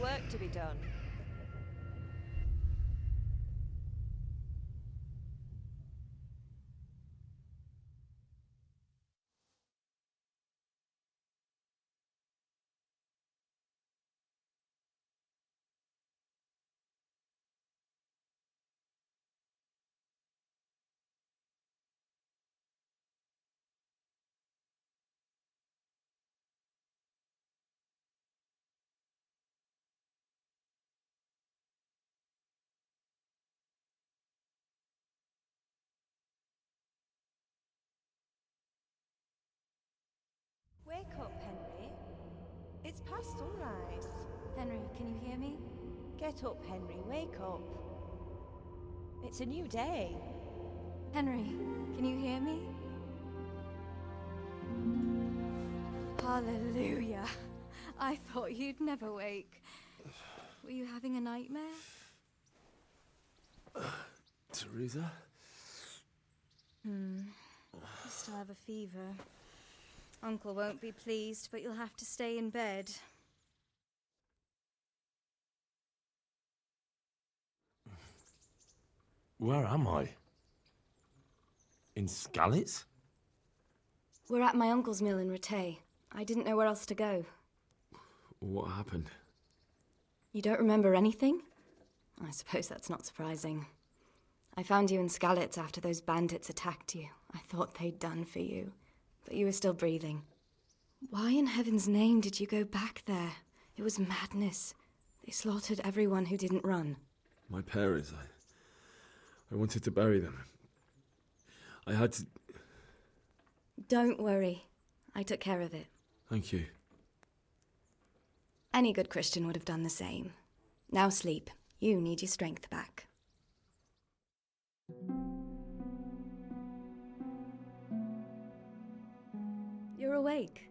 work to be done. Wake up, Henry. It's past sunrise. Henry, can you hear me? Get up, Henry, wake up. It's a new day. Henry, can you hear me? Hallelujah. I thought you'd never wake. Were you having a nightmare? Teresa? You still have a fever. Uncle won't be pleased, but you'll have to stay in bed. Where am I? In Skalitz? We're at my uncle's mill in Rattay. I didn't know where else to go. What happened? You don't remember anything? I suppose that's not surprising. I found you in Skalitz after those bandits attacked you. I thought they'd done for you, but you were still breathing. Why in heaven's name did you go back there? It was madness. They slaughtered everyone who didn't run. My parents, I wanted to bury them. I had to... Don't worry. I took care of it. Thank you. Any good Christian would have done the same. Now sleep. You need your strength back. You're awake.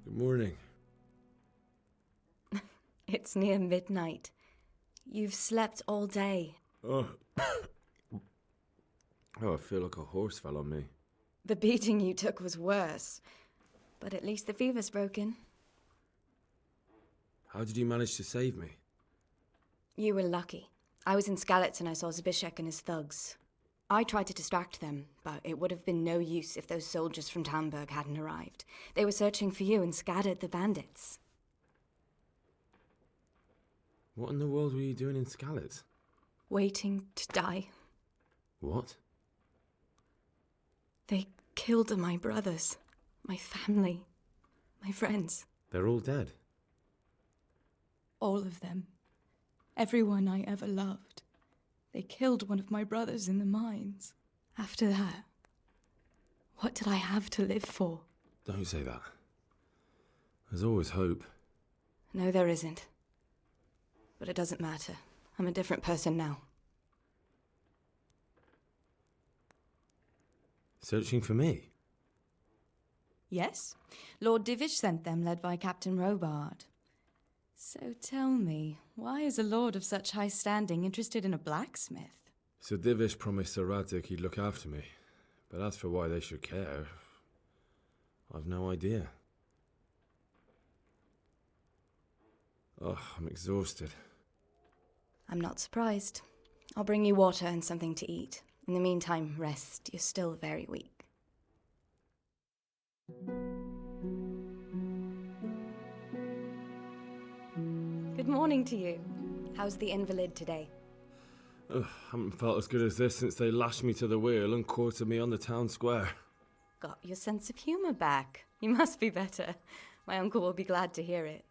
Good morning. It's near midnight. You've slept all day. Oh. Oh, I feel like a horse fell on me. The beating you took was worse. But at least the fever's broken. How did you manage to save me? You were lucky. I was in Skalitz and I saw Zbyszek and his thugs. I tried to distract them, but it would have been no use if those soldiers from Tamburg hadn't arrived. They were searching for you and scattered the bandits. What in the world were you doing in Skalitz? Waiting to die. What? They killed my brothers, my family, my friends. They're all dead. All of them. Everyone I ever loved. They killed one of my brothers in the mines. After that, what did I have to live for? Don't say that. There's always hope. No, there isn't. But it doesn't matter. I'm a different person now. Searching for me? Yes. Lord Divish sent them, led by Captain Robard. So tell me, why is a lord of such high standing interested in a blacksmith? Sir Divish promised Sir Radzig he'd look after me. But as for why they should care, I've no idea. Oh, I'm exhausted. I'm not surprised. I'll bring you water and something to eat. In the meantime, rest. You're still very weak. Good morning to you. How's the invalid today? Ugh, haven't felt as good as this since they lashed me to the wheel and quartered me on the town square. Got your sense of humor back. You must be better. My uncle will be glad to hear it.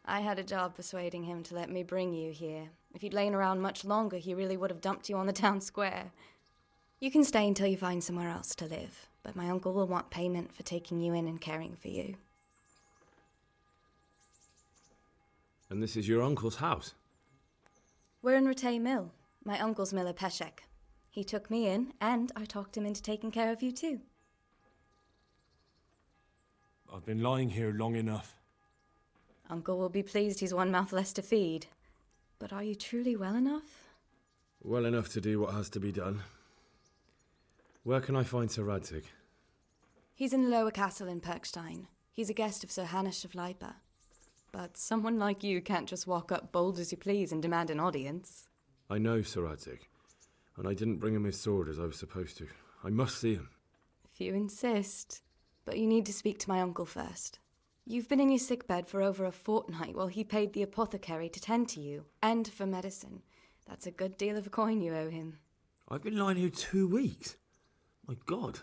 I had a job persuading him to let me bring you here. If you'd lain around much longer, he really would have dumped you on the town square. You can stay until you find somewhere else to live, but my uncle will want payment for taking you in and caring for you. And this is your uncle's house? We're in Rattay Mill, my uncle's mill at Peshek. He took me in, and I talked him into taking care of you too. I've been lying here long enough. Uncle will be pleased he's one mouth less to feed. But are you truly well enough? Well enough to do what has to be done. Where can I find Sir Radzig? He's in the lower castle in Perkstein. He's a guest of Sir Hanush of Leipa. But someone like you can't just walk up bold as you please and demand an audience. I know, Sir Radzig, and I didn't bring him his sword as I was supposed to. I must see him. If you insist. But you need to speak to my uncle first. You've been in your sickbed for over a fortnight while he paid the apothecary to tend to you, and for medicine. That's a good deal of coin you owe him. I've been lying here 2 weeks. My God.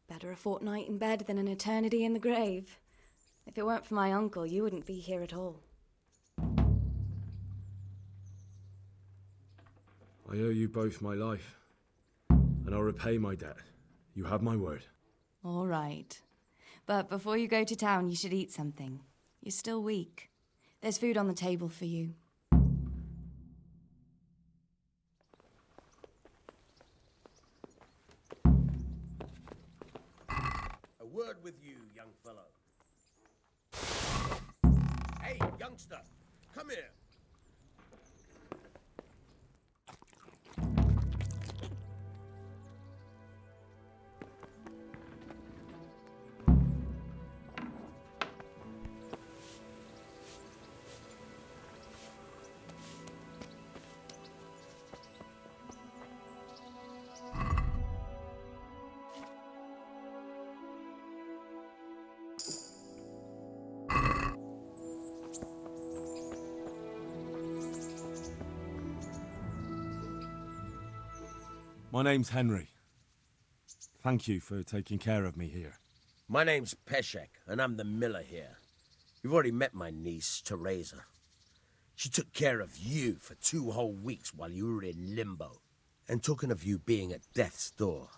Better a fortnight in bed than an eternity in the grave. If it weren't for my uncle, you wouldn't be here at all. I owe you both my life, and I'll repay my debt. You have my word. All right. But before you go to town, you should eat something. You're still weak. There's food on the table for you. A word with you, young fellow. Hey, youngster, come here. My name's Henry. Thank you for taking care of me here. My name's Peshek, and I'm the miller here. You've already met my niece, Teresa. She took care of you for 2 whole weeks while you were in limbo. And talking of you being at death's door,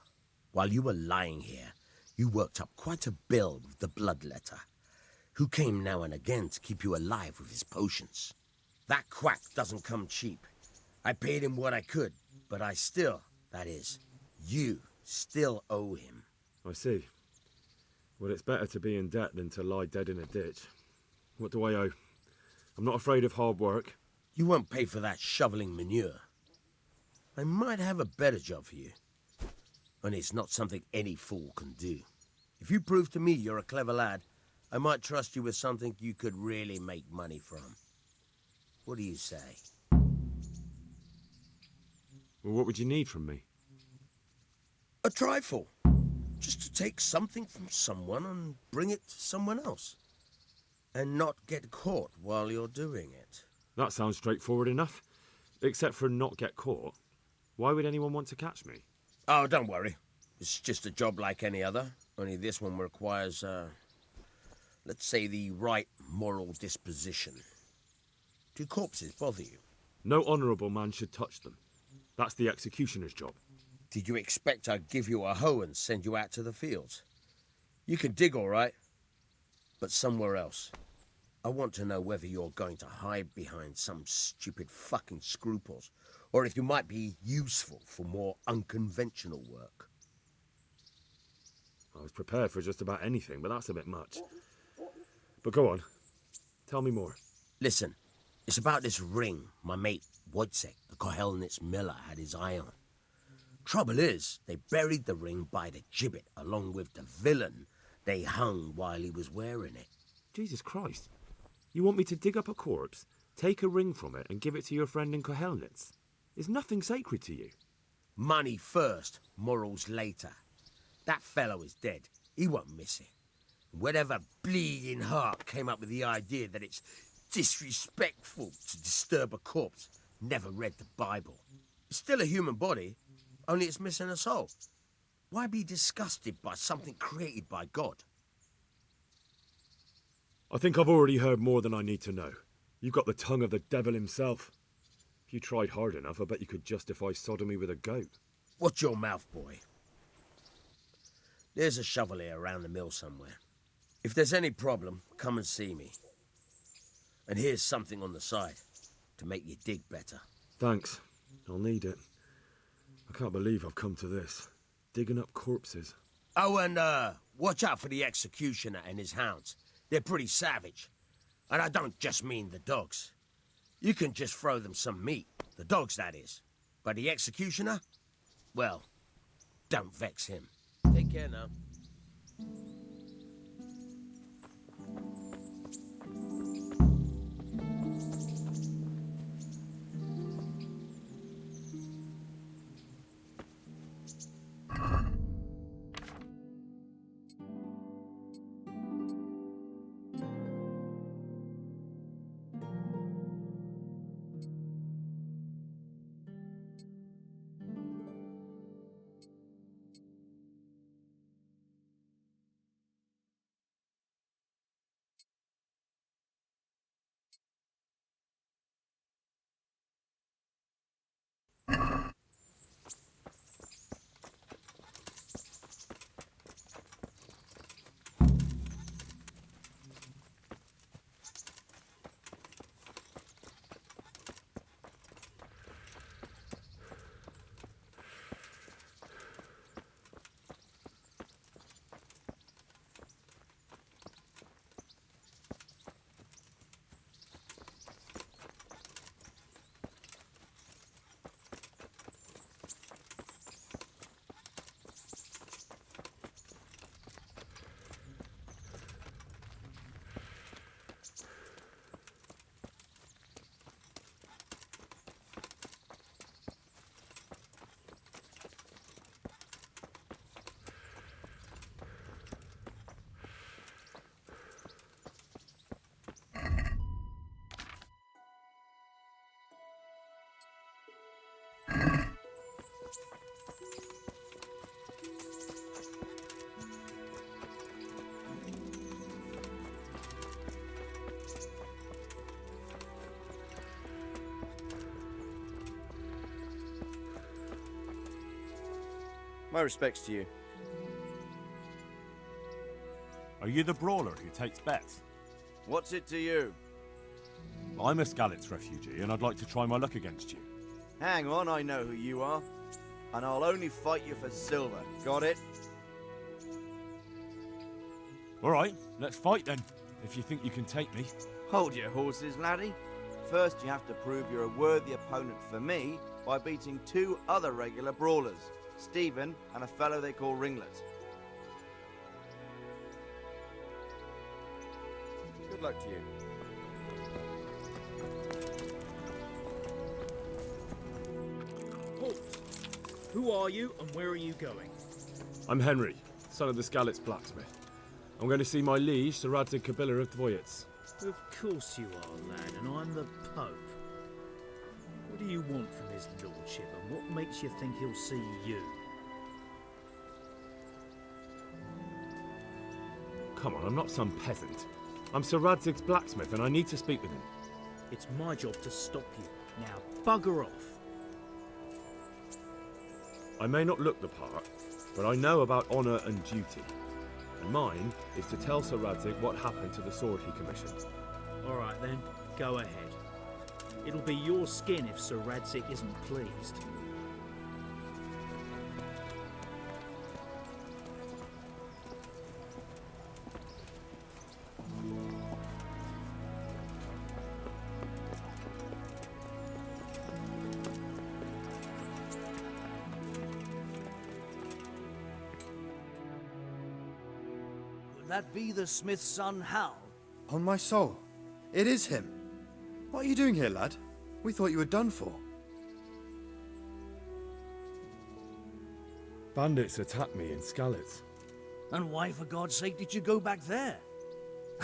while you were lying here, you worked up quite a bill with the bloodletter, who came now and again to keep you alive with his potions. That quack doesn't come cheap. I paid him what I could, but I still, that is, you still owe him. I see. Well, it's better to be in debt than to lie dead in a ditch. What do I owe? I'm not afraid of hard work. You won't pay for that shoveling manure. I might have a better job for you. And it's not something any fool can do. If you prove to me you're a clever lad, I might trust you with something you could really make money from. What do you say? Well, what would you need from me? A trifle. Just to take something from someone and bring it to someone else. And not get caught while you're doing it. That sounds straightforward enough. Except for not get caught. Why would anyone want to catch me? Oh, don't worry. It's just a job like any other. Only this one requires, let's say, the right moral disposition. Do corpses bother you? No honourable man should touch them. That's the executioner's job. Did you expect I'd give you a hoe and send you out to the fields? You can dig all right, but somewhere else. I want to know whether you're going to hide behind some stupid fucking scruples, or if you might be useful for more unconventional work. I was prepared for just about anything, but that's a bit much. But go on. Tell me more. Listen, it's about this ring my mate Wojciech, the Kohelnitz miller, had his eye on. Trouble is, they buried the ring by the gibbet along with the villain they hung while he was wearing it. Jesus Christ. You want me to dig up a corpse, take a ring from it, and give it to your friend in Kohelnitz? Is nothing sacred to you? Money first, morals later. That fellow is dead. He won't miss it. Whatever bleeding heart came up with the idea that it's disrespectful to disturb a corpse never read the Bible. It's still a human body, only it's missing a soul. Why be disgusted by something created by God? I think I've already heard more than I need to know. You've got the tongue of the devil himself. If you tried hard enough, I bet you could justify sodomy with a goat. Watch your mouth, boy. There's a shovel here around the mill somewhere. If there's any problem, come and see me. And here's something on the side to make you dig better. Thanks. I'll need it. I can't believe I've come to this. Digging up corpses. Oh, and watch out for the executioner and his hounds. They're pretty savage. And I don't just mean the dogs. You can just throw them some meat. The dogs, that is. But the executioner? Well, don't vex him. Take care now. My respects to you. Are you the brawler who takes bets? What's it to you? I'm a Skalitz refugee, and I'd like to try my luck against you. Hang on, I know who you are. And I'll only fight you for silver. Got it? All right, let's fight then, if you think you can take me. Hold your horses, laddie. First, you have to prove you're a worthy opponent for me by beating 2 other regular brawlers, Stephen and a fellow they call Ringlet. Good luck to you. Halt! Who are you and where are you going? I'm Henry, son of the Skalitz blacksmith. I'm going to see my liege, Sir Radzig Kabila of Dvoyets. Of course you are, lad, and I'm the Pope. What do you want from his lordship, and what makes you think he'll see you? Come on, I'm not some peasant. I'm Sir Radzig's blacksmith, and I need to speak with him. It's my job to stop you. Now, bugger off. I may not look the part, but I know about honour and duty. And mine is to tell Sir Radzig what happened to the sword he commissioned. All right then, go ahead. It'll be your skin if Sir Radzig isn't pleased. Could that be the smith's son, Hal? On my soul, it is him. What are you doing here, lad? We thought you were done for. Bandits attacked me in Skalitz. And why, for God's sake, did you go back there?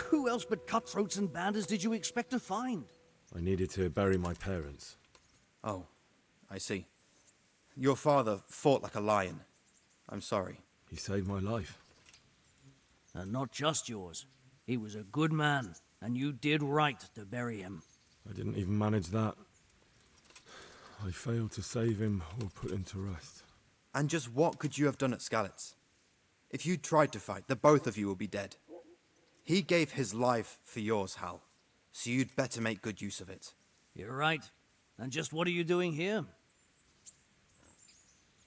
Who else but cutthroats and bandits did you expect to find? I needed to bury my parents. Oh, I see. Your father fought like a lion. I'm sorry. He saved my life. And not just yours. He was a good man, and you did right to bury him. I didn't even manage that. I failed to save him or put him to rest. And just what could you have done at Skalitz? If you tried to fight, the both of you will be dead. He gave his life for yours, Hal. So you'd better make good use of it. You're right. And just what are you doing here?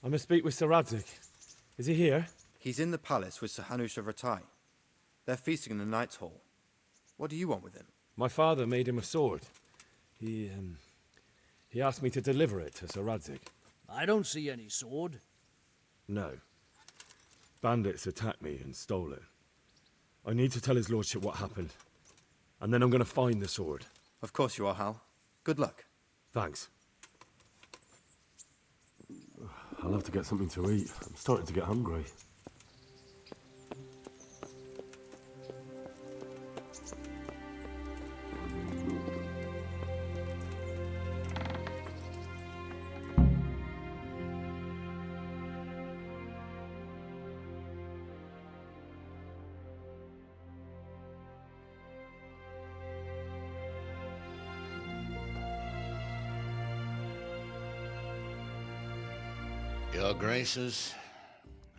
I must speak with Sir Radzig. Is he here? He's in the palace with Sir Hanush of Ratai. They're feasting in the Knight's Hall. What do you want with him? My father made him a sword. He asked me to deliver it to Sir Radzig. I don't see any sword. No. Bandits attacked me and stole it. I need to tell his lordship what happened. And then I'm going to find the sword. Of course you are, Hal. Good luck. Thanks. I'll have to get something to eat. I'm starting to get hungry. Your Graces,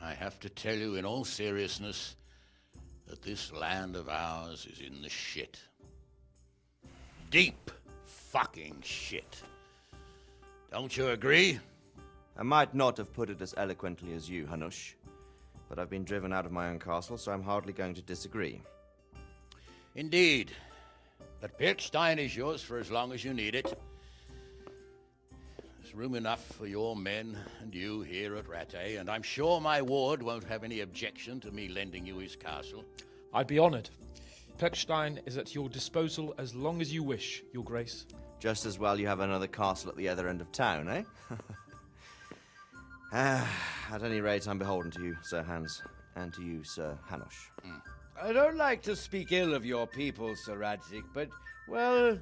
I have to tell you in all seriousness that this land of ours is in the shit. Deep fucking shit. Don't you agree? I might not have put it as eloquently as you, Hanush, but I've been driven out of my own castle, so I'm hardly going to disagree. Indeed. But Pirkstein is yours for as long as you need it. There's room enough for your men and you here at Rattay, and I'm sure my ward won't have any objection to me lending you his castle. I'd be honored. Pirkstein is at your disposal as long as you wish, Your Grace. Just as well you have another castle at the other end of town, eh? At any rate, I'm beholden to you, Sir Hans, and to you, Sir Hanush. I don't like to speak ill of your people, Sir Radzig, but, well,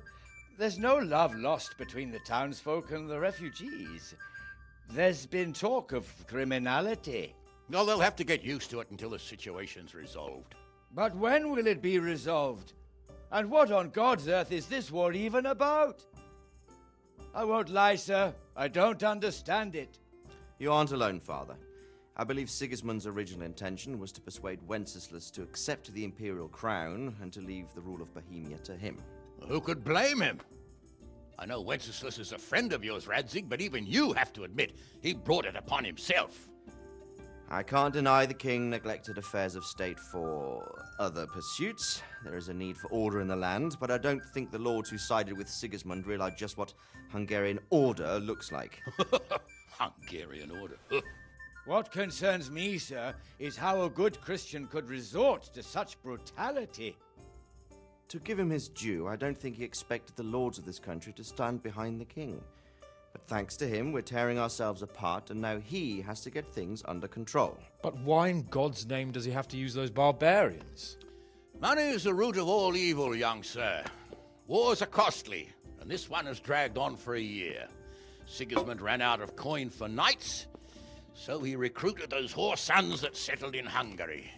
there's no love lost between the townsfolk and the refugees. There's been talk of criminality. Well, they'll have to get used to it until the situation's resolved. But when will it be resolved? And what on God's earth is this war even about? I won't lie, sir. I don't understand it. You aren't alone, Father. I believe Sigismund's original intention was to persuade Wenceslas to accept the imperial crown and to leave the rule of Bohemia to him. Who could blame him? I know Wenceslas is a friend of yours, Radzig, but even you have to admit he brought it upon himself. I can't deny the king neglected affairs of state for other pursuits. There is a need for order in the land, but I don't think the lords who sided with Sigismund realized just what Hungarian order looks like. Hungarian order. What concerns me, sir, is how a good Christian could resort to such brutality. To give him his due, I don't think he expected the lords of this country to stand behind the king. But thanks to him, we're tearing ourselves apart, and now he has to get things under control. But why in God's name does he have to use those barbarians? Money is the root of all evil, young sir. Wars are costly, and this one has dragged on for a year. Sigismund ran out of coin for knights, so he recruited those whore sons that settled in Hungary.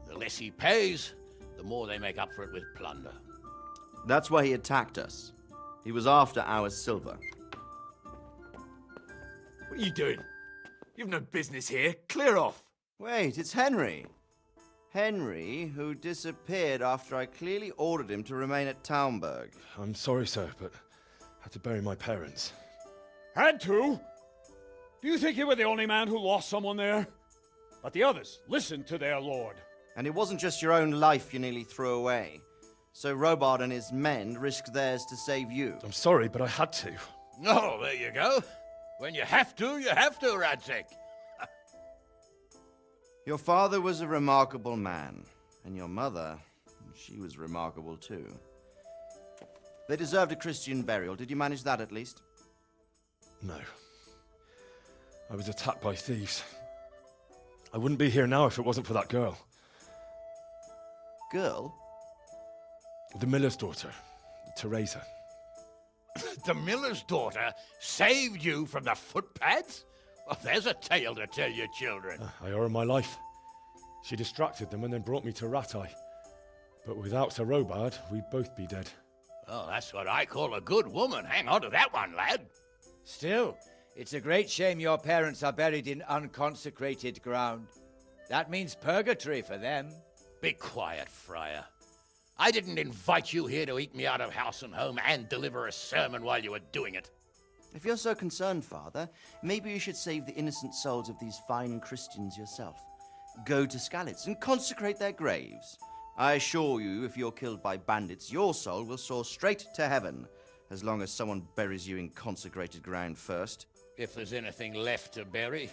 The less he pays, the more they make up for it with plunder. That's why he attacked us. He was after our silver. What are you doing? You've no business here. Clear off. Wait, it's Henry. Henry, who disappeared after I clearly ordered him to remain at Taunberg. I'm sorry, sir, but I had to bury my parents. Had to? Do you think you were the only man who lost someone there? But the others listened to their lord. And it wasn't just your own life you nearly threw away. So Robard and his men risked theirs to save you. I'm sorry, but I had to. Oh, there you go. When you have to, Radzig. Your father was a remarkable man, and your mother, she was remarkable too. They deserved a Christian burial. Did you manage that at least? No. I was attacked by thieves. I wouldn't be here now if it wasn't for that girl. Girl? The miller's daughter, Teresa. The miller's daughter saved you from the footpads? Well, there's a tale to tell your children. I owe her my life. She distracted them and then brought me to Rattay. But without Sir Robard, we'd both be dead. Oh, that's what I call a good woman. Hang on to that one, lad. Still, it's a great shame your parents are buried in unconsecrated ground. That means purgatory for them. Be quiet, friar. I didn't invite you here to eat me out of house and home and deliver a sermon while you were doing it. If you're so concerned, Father, maybe you should save the innocent souls of these fine Christians yourself. Go to Skalitz and consecrate their graves. I assure you, if you're killed by bandits, your soul will soar straight to heaven, as long as someone buries you in consecrated ground first. If there's anything left to bury,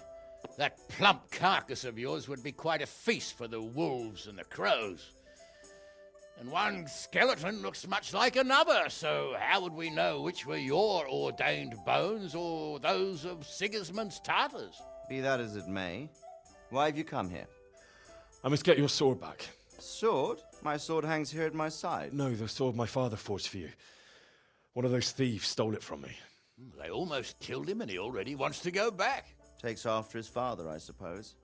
that plump carcass of yours would be quite a feast for the wolves and the crows. And one skeleton looks much like another, so how would we know which were your ordained bones or those of Sigismund's Tartars? Be that as it may, why have you come here? I must get your sword back. Sword? My sword hangs here at my side. No, the sword my father forged for you. One of those thieves stole it from me. They almost killed him and he already wants to go back. Takes after his father, I suppose.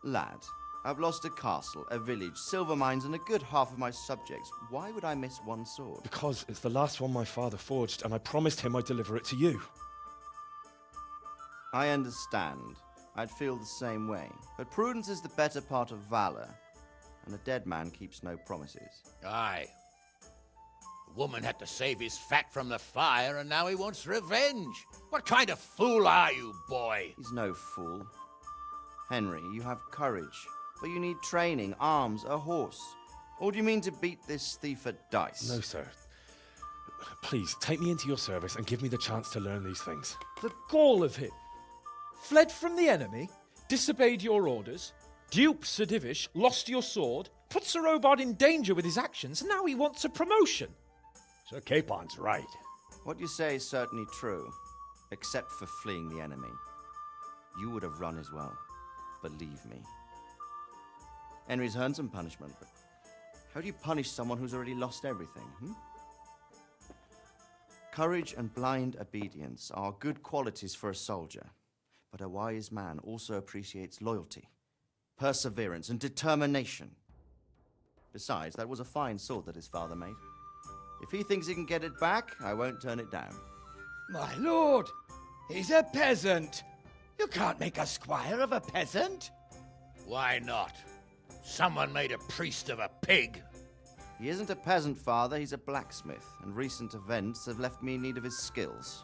Lad, I've lost a castle, a village, silver mines, and a good half of my subjects. Why would I miss one sword? Because it's the last one my father forged, and I promised him I'd deliver it to you. I understand. I'd feel the same way. But prudence is the better part of valor, and a dead man keeps no promises. Aye. The woman had to save his fat from the fire, and now he wants revenge. What kind of fool are you, boy? He's no fool. Henry, you have courage, but you need training, arms, a horse. Or do you mean to beat this thief at dice? No, sir. Please, take me into your service and give me the chance to learn these things. The gall of him. Fled from the enemy, disobeyed your orders, duped Sir Divish, lost your sword, put Sir Robard in danger with his actions, and now he wants a promotion. Sir Capon's right. What you say is certainly true, except for fleeing the enemy. You would have run as well, believe me. Henry's earned some punishment, but how do you punish someone who's already lost everything, Courage and blind obedience are good qualities for a soldier, but a wise man also appreciates loyalty, perseverance, and determination. Besides, that was a fine sword that his father made. If he thinks he can get it back, I won't turn it down. My lord, he's a peasant. You can't make a squire of a peasant. Why not? Someone made a priest of a pig. He isn't a peasant, Father. He's a blacksmith, and recent events have left me in need of his skills.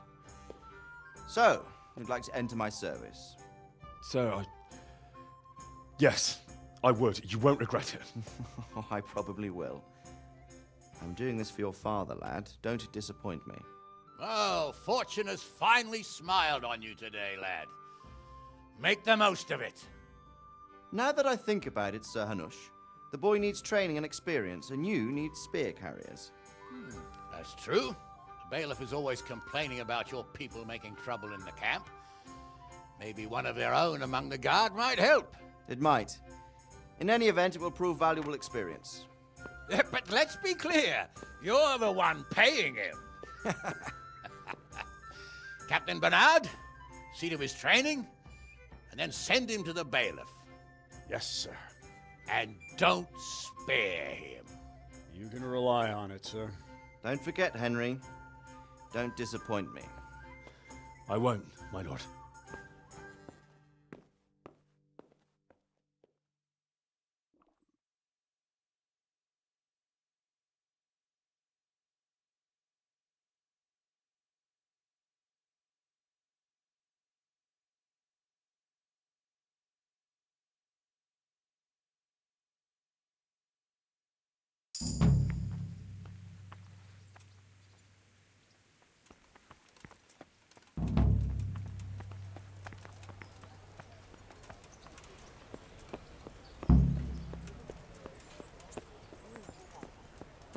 So, you'd like to enter my service? Sir, Yes, I would. You won't regret it. Oh, I probably will. I'm doing this for your father, lad. Don't disappoint me. Oh, fortune has finally smiled on you today, lad. Make the most of it. Now that I think about it, Sir Hanush, the boy needs training and experience, and you need spear carriers. That's true. The bailiff is always complaining about your people making trouble in the camp. Maybe one of their own among the guard might help. It might. In any event, it will prove valuable experience. But let's be clear, you're the one paying him. Captain Bernard, see to his training, and then send him to the bailiff. Yes, sir. And don't spare him. You can rely on it, sir. Don't forget, Henry. Don't disappoint me. I won't, my lord.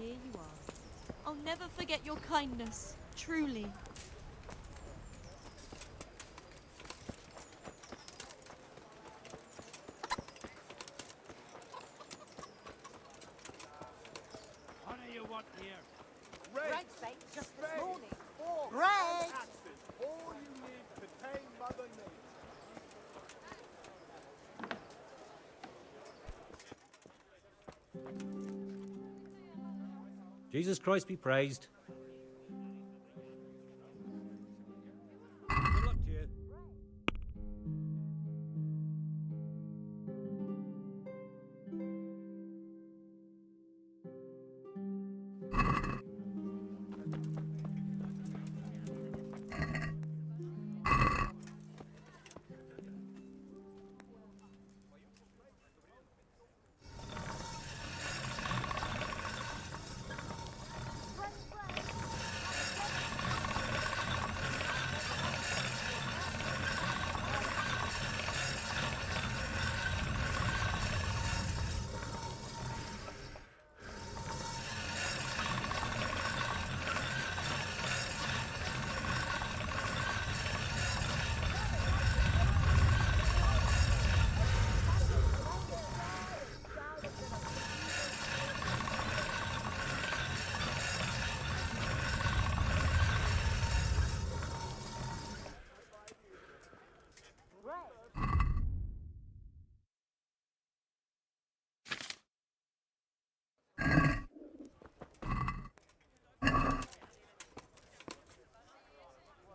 Here you are. I'll never forget your kindness, truly. What do you want here? Bread baked just this morning. Bread! All you need to tame Mother Nature. Jesus Christ be praised. Good luck to you.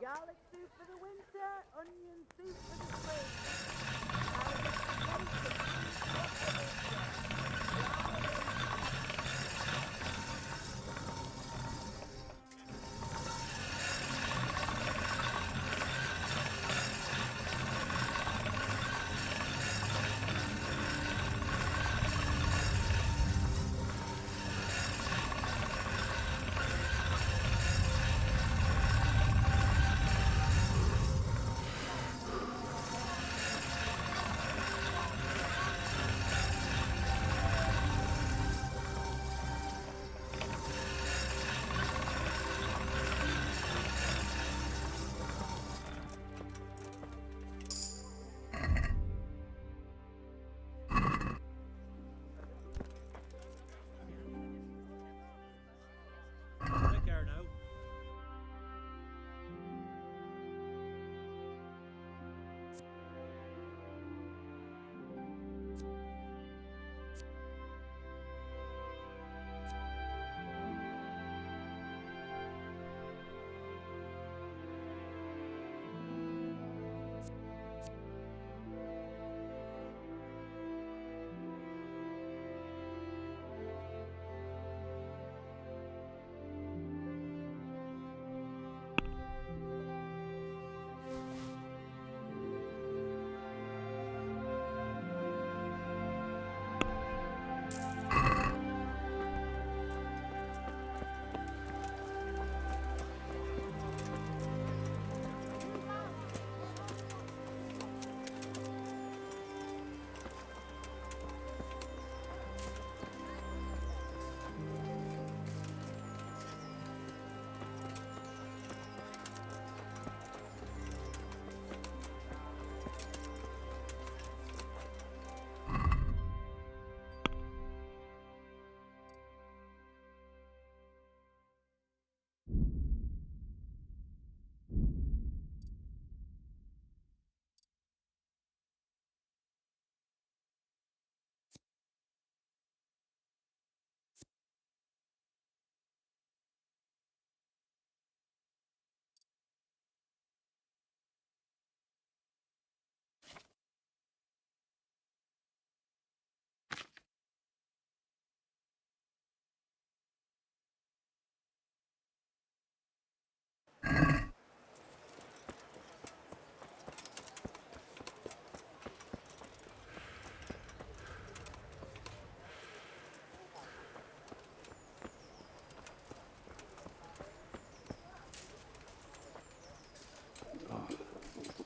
Garlic soup for the winter, onion soup for the Take care now.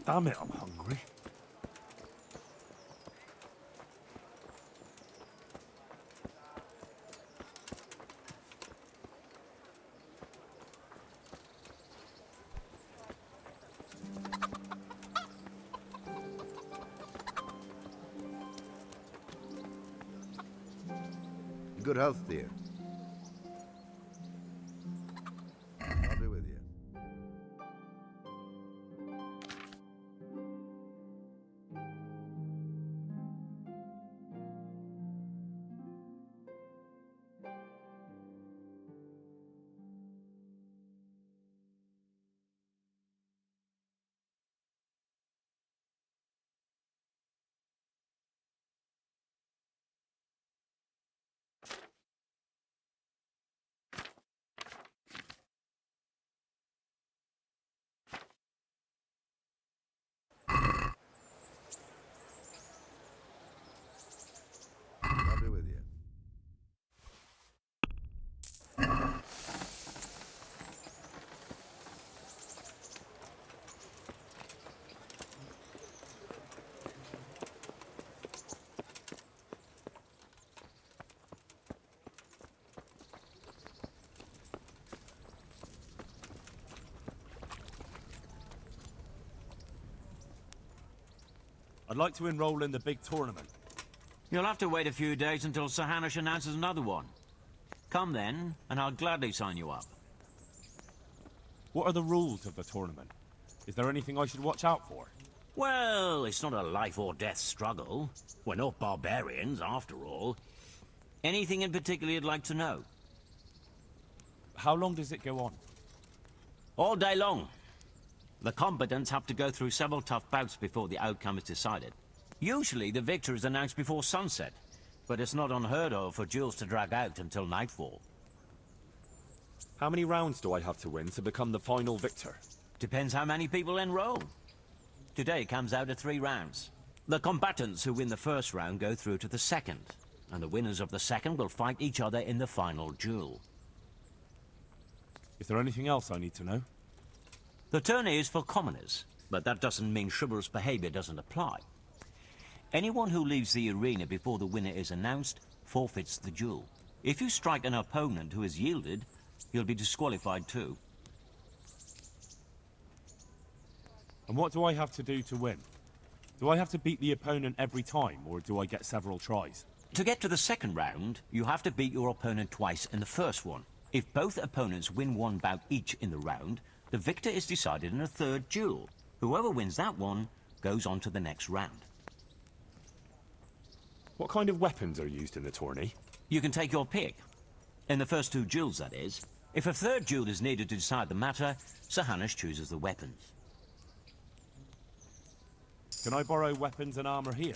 Damn it, I'm hungry. Good health, dear. I'll be with you. I'll be with you. I'd like to enroll in the big tournament. You'll have to wait a few days until Sir Hanush announces another one. Come then, and I'll gladly sign you up. What are the rules of the tournament? Is there anything I should watch out for? Well, it's not a life or death struggle. We're not barbarians, after all. Anything in particular you'd like to know? How long does it go on? All day long. The combatants have to go through several tough bouts before the outcome is decided. Usually the victor is announced before sunset, but it's not unheard of for duels to drag out until nightfall. How many rounds do I have to win to become the final victor? Depends how many people enroll. Today comes out of 3 rounds. The combatants who win the first round go through to the second, and the winners of the second will fight each other in the final duel. Is there anything else I need to know? The tourney is for commoners, but that doesn't mean chivalrous behavior doesn't apply. Anyone who leaves the arena before the winner is announced forfeits the duel. If you strike an opponent who has yielded, you'll be disqualified too. And what do I have to do to win? Do I have to beat the opponent every time, or do I get several tries? To get to the second round, you have to beat your opponent twice in the first one. If both opponents win 1 bout each in the round, the victor is decided in a third duel. Whoever wins that one goes on to the next round. What kind of weapons are used in the tourney? You can take your pick. In the first 2 duels, that is. If a third duel is needed to decide the matter, Sir Hanush chooses the weapons. Can I borrow weapons and armor here?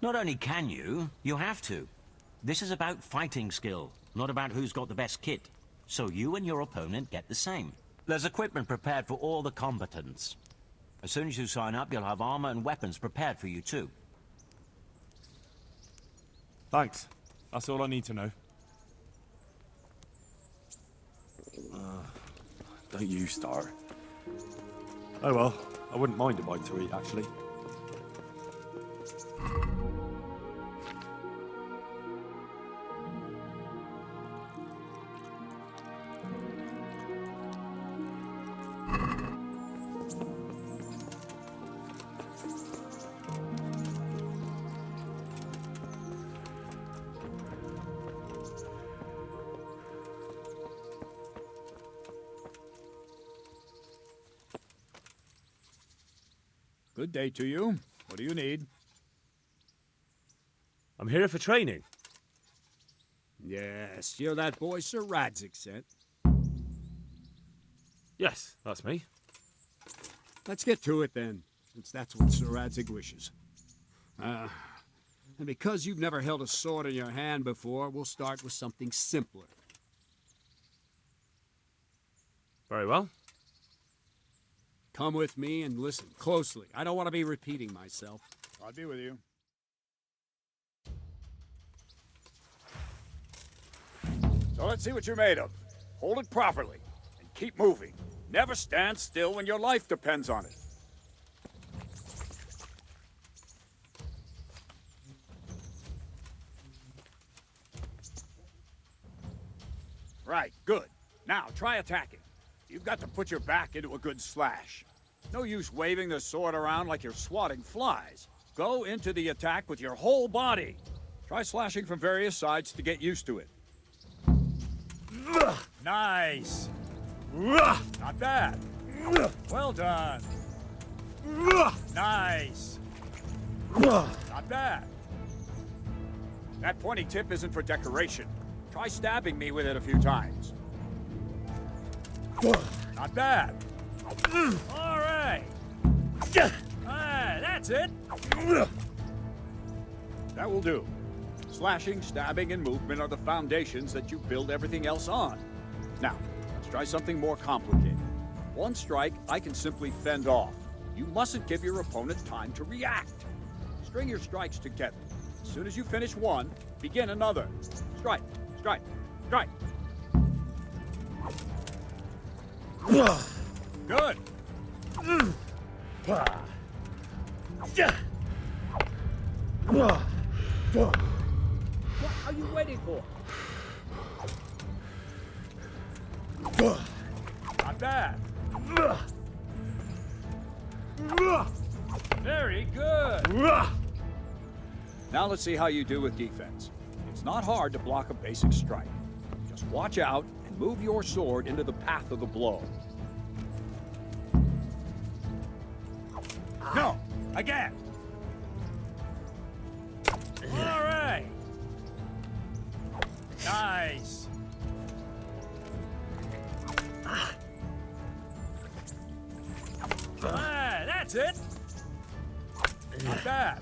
Not only can you, you have to. This is about fighting skill, not about who's got the best kit. So you and your opponent get the same. There's equipment prepared for all the combatants. As soon as you sign up, you'll have armor and weapons prepared for you too. Thanks. That's all I need to know. Don't you start. Oh well, I wouldn't mind a bite to eat, actually. Good day to you. What do you need? I'm here for training. Yes, you're that boy Sir Radzik sent. Yes, that's me. Let's get to it then, since that's what Sir Radzik wishes. And because you've never held a sword in your hand before, we'll start with something simpler. Very well. Come with me and listen closely. I don't want to be repeating myself. I'll be with you. So let's see what you're made of. Hold it properly and keep moving. Never stand still when your life depends on it. Right, good. Now, try attacking. You've got to put your back into a good slash. No use waving the sword around like you're swatting flies. Go into the attack with your whole body. Try slashing from various sides to get used to it. Nice. Not bad. Well done. Nice. Not bad. That pointy tip isn't for decoration. Try stabbing me with it a few times. Not bad. All right. That's it. That will do. Slashing, stabbing, and movement are the foundations that you build everything else on. Now, let's try something more complicated. One strike, I can simply fend off. You mustn't give your opponent time to react. String your strikes together. As soon as you finish one, begin another. Strike, strike, strike. Good. What are you waiting for? Not bad. Very good. Now let's see how you do with defense. It's not hard to block a basic strike. Just watch out and move your sword into the path of the blow. No! Again! All right! Nice! That's it! Not bad.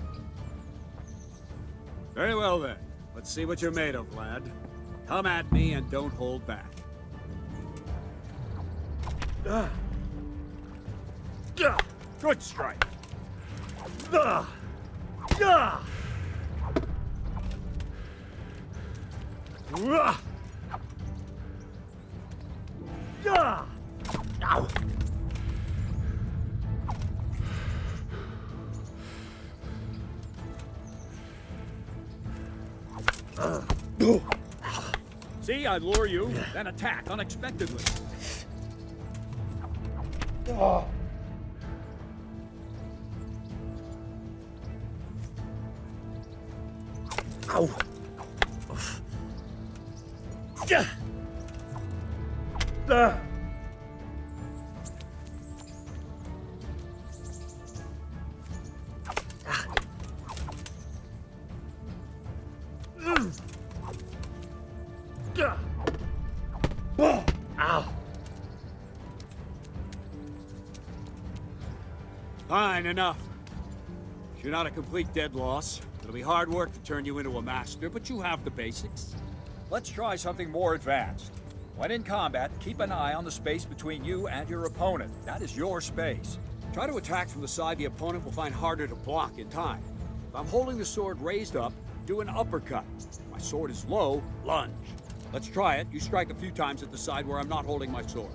Very well then. Let's see what you're made of, lad. Come at me and don't hold back. Good strike. Ow. See, I lure you, then attack unexpectedly. Ow. Ow. Fine, enough. You're not a complete dead loss. It'll be hard work to turn you into a master, but you have the basics. Let's try something more advanced. When in combat, keep an eye on the space between you and your opponent. That is your space. Try to attack from the side the opponent will find harder to block in time. If I'm holding the sword raised up, do an uppercut. If my sword is low, lunge. Let's try it. You strike a few times at the side where I'm not holding my sword.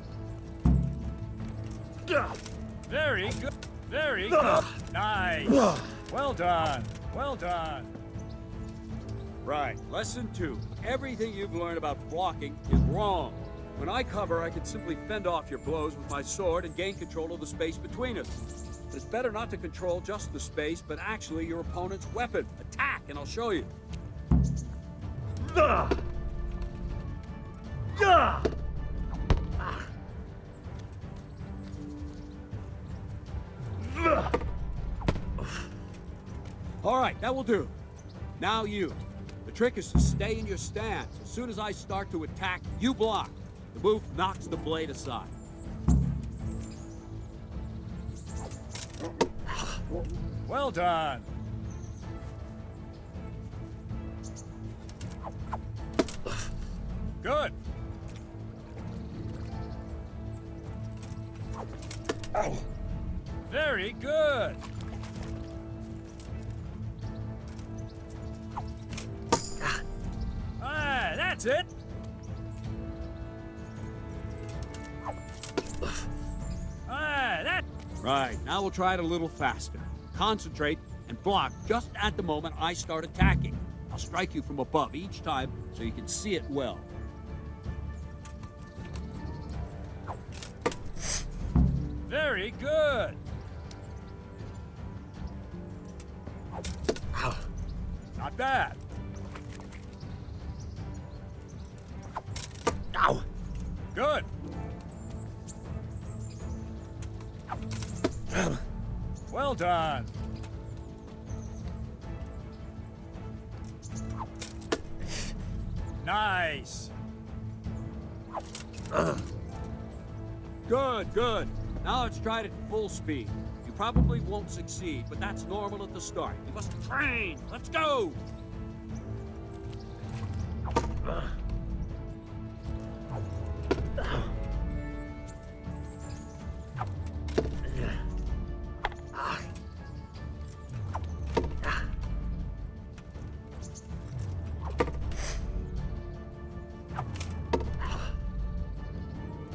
Very good. Very good. Nice. Well done. Well done. Right. Lesson 2. Everything you've learned about blocking is wrong. When I cover, I can simply fend off your blows with my sword and gain control of the space between us. But it's better not to control just the space, but actually your opponent's weapon. Attack, and I'll show you. All right, that will do. Now you. The trick is to stay in your stance. As soon as I start to attack, you block. The move knocks the blade aside. Well done. Good. Ow. Very good. That's it. Right, now we'll try it a little faster. Concentrate and block just at the moment I start attacking. I'll strike you from above each time so you can see it well. Very good. Not bad. Ow! Good. Well done. Nice. Good, good. Now let's try it at full speed. You probably won't succeed, but that's normal at the start. You must train. Let's go.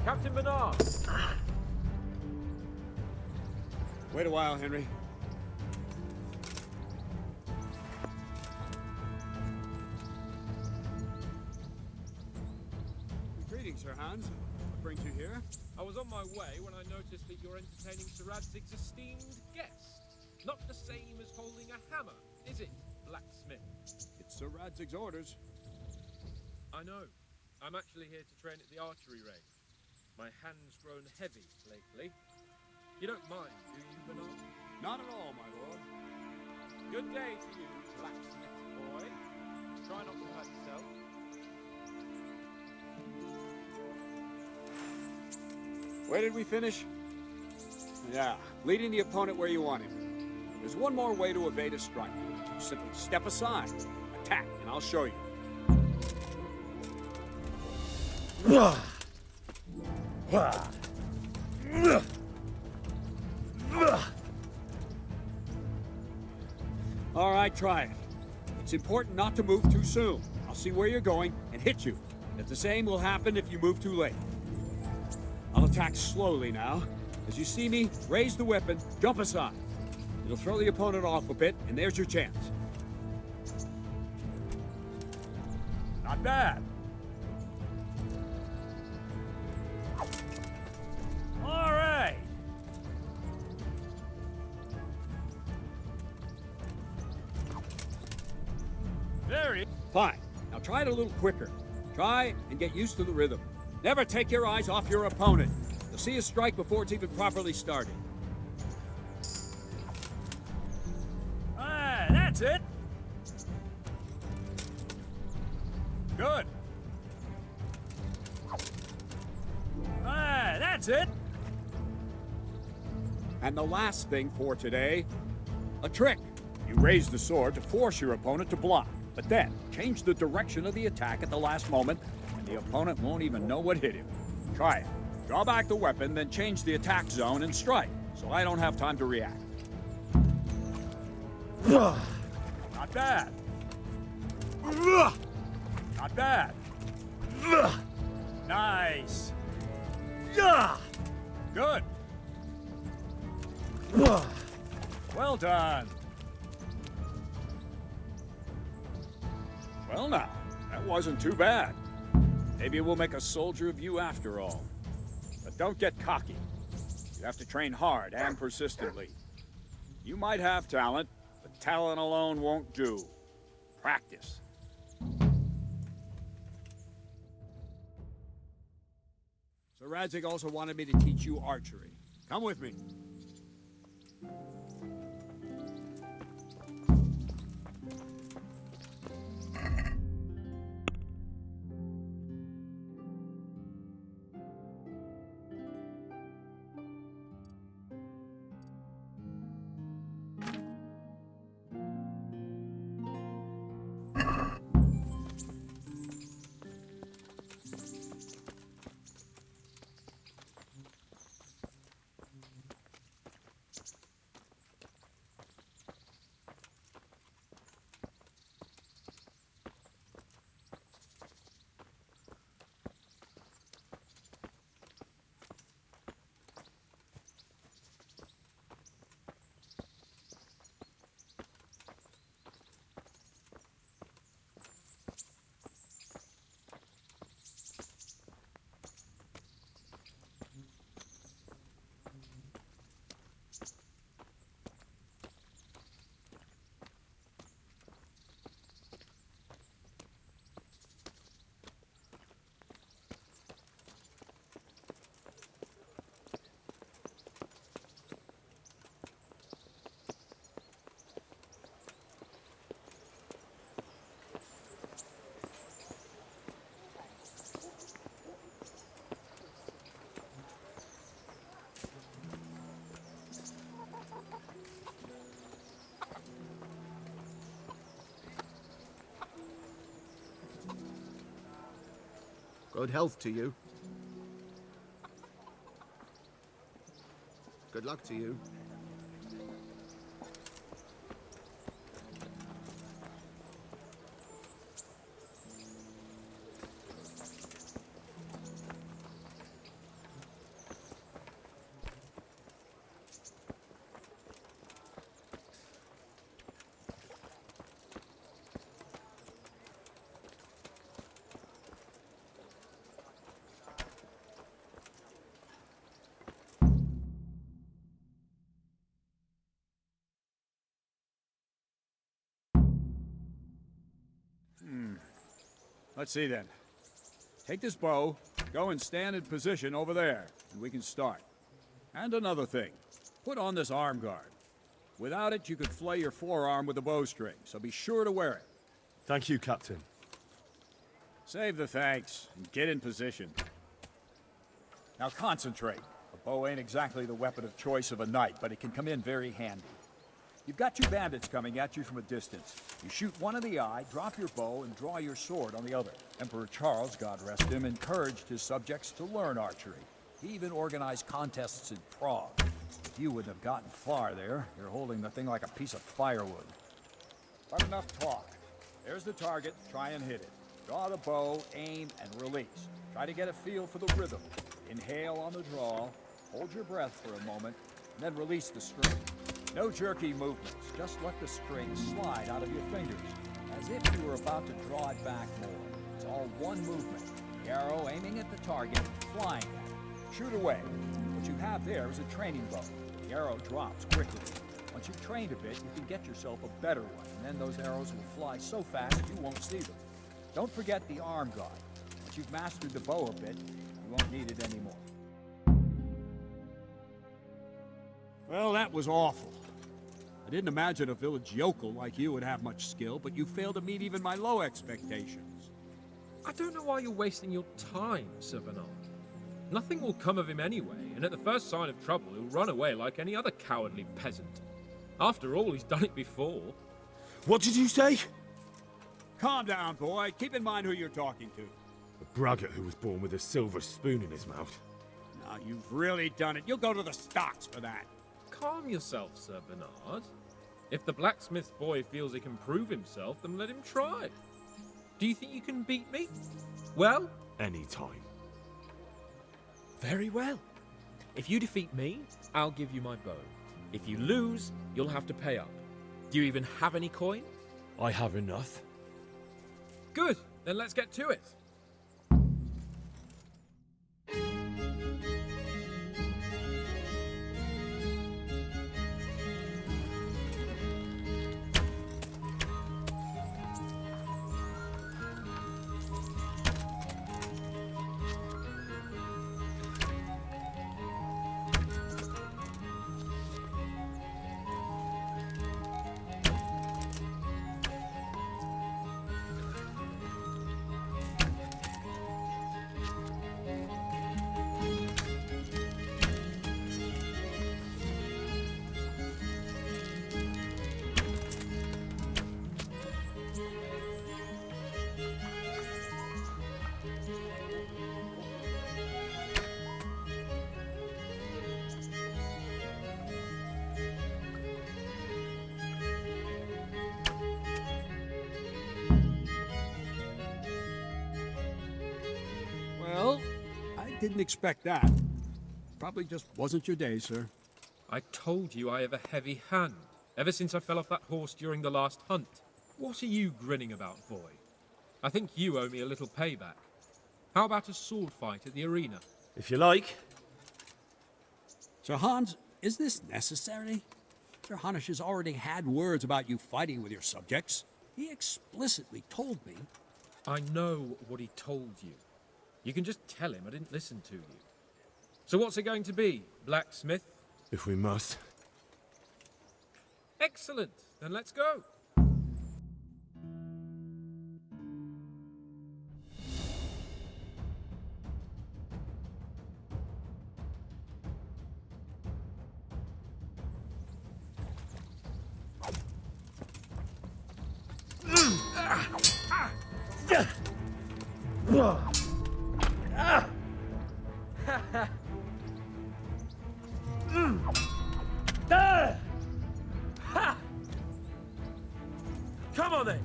Captain Menard! Wait a while, Henry. Greetings, Sir Hans. What brings you here? I was on my way when I noticed that you're entertaining Sir Radzig's esteemed guest. Not the same as holding a hammer, is it, blacksmith? It's Sir Radzig's orders. I know. I'm actually here to train at the archery range. My hand's grown heavy lately. You don't mind, do you, Bernard? Not at all, my lord. Good day to you, blacksmith boy. Try not to hurt yourself. Where did we finish? Yeah, leading the opponent where you want him. There's one more way to evade a strike. You simply step aside, attack, and I'll show you. All right, try it. It's important not to move too soon. I'll see where you're going and hit you. If the same will happen if you move too late. I'll attack slowly now. As you see me, raise the weapon, jump aside. It'll throw the opponent off a bit, and there's your chance. Not bad. All right. Very fine. Now try it a little quicker. Try and get used to the rhythm. Never take your eyes off your opponent. You'll see a strike before it's even properly started. Ah, that's it. Good. Ah, that's it. And the last thing for today, a trick. You raise the sword to force your opponent to block, but then change the direction of the attack at the last moment, and the opponent won't even know what hit him. Try it. Draw back the weapon, then change the attack zone and strike, so I don't have time to react. Not bad. Not bad. Nice. Good. Well done. Well now, that wasn't too bad. Maybe we'll make a soldier of you after all. But don't get cocky. You have to train hard and persistently. You might have talent, but talent alone won't do. Practice. So Radzig also wanted me to teach you archery. Come with me. Good health to you. Good luck to you. Let's see then. Take this bow, go and stand in position over there, and we can start. And another thing, put on this arm guard. Without it, you could flay your forearm with a bowstring, so be sure to wear it. Thank you, Captain. Save the thanks, and get in position. Now concentrate. A bow ain't exactly the weapon of choice of a knight, but it can come in very handy. You've got two bandits coming at you from a distance. You shoot one in the eye, drop your bow, and draw your sword on the other. Emperor Charles, God rest him, encouraged his subjects to learn archery. He even organized contests in Prague. If you wouldn't have gotten far there, you're holding the thing like a piece of firewood. But enough talk. There's the target, try and hit it. Draw the bow, aim, and release. Try to get a feel for the rhythm. Inhale on the draw, hold your breath for a moment, and then release the string. No jerky movements, just let the string slide out of your fingers, as if you were about to draw it back more. It's all one movement. The arrow aiming at the target, flying at it. Shoot away. What you have there is a training bow. The arrow drops quickly. Once you've trained a bit, you can get yourself a better one, and then those arrows will fly so fast you won't see them. Don't forget the arm guard. Once you've mastered the bow a bit, you won't need it anymore. Well, that was awful. I didn't imagine a village yokel like you would have much skill, but you failed to meet even my low expectations. I don't know why you're wasting your time, Sir Bernard. Nothing will come of him anyway, and at the first sign of trouble, he'll run away like any other cowardly peasant. After all, he's done it before. What did you say? Calm down, boy. Keep in mind who you're talking to. A braggart who was born with a silver spoon in his mouth. Now, you've really done it. You'll go to the stocks for that. Calm yourself, Sir Bernard. If the blacksmith boy feels he can prove himself, then let him try. Do you think you can beat me? Well? Any time. Very well. If you defeat me, I'll give you my bow. If you lose, you'll have to pay up. Do you even have any coin? I have enough. Good, then let's get to it. Well, I didn't expect that. Probably just wasn't your day, sir. I told you I have a heavy hand, ever since I fell off that horse during the last hunt. What are you grinning about, boy? I think you owe me a little payback. How about a sword fight at the arena? If you like. Sir Hans, is this necessary? Sir Hanush has already had words about you fighting with your subjects. He explicitly told me. I know what he told you. You can just tell him I didn't listen to you. So what's it going to be, blacksmith? If we must. Excellent. Then let's go. Come on then!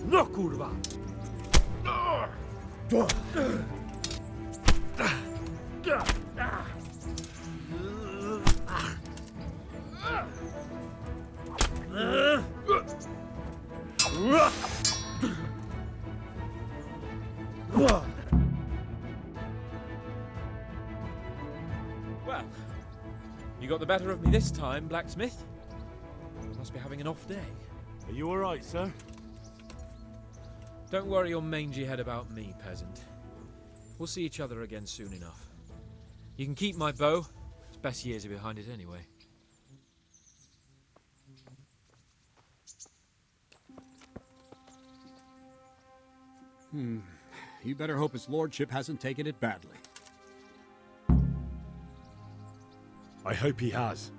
No kurwa! Well, you got the better of me this time, blacksmith. Must be having an off day. Are you alright, sir? Don't worry your mangy head about me, peasant. We'll see each other again soon enough. You can keep my bow. Its best years are behind it anyway. You better hope his lordship hasn't taken it badly. I hope he has.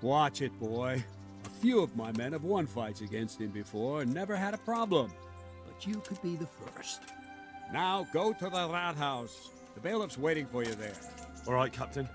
Watch it, boy. A few of my men have won fights against him before and never had a problem. But you could be the first. Now go to the rat house. The bailiff's waiting for you there. All right, Captain.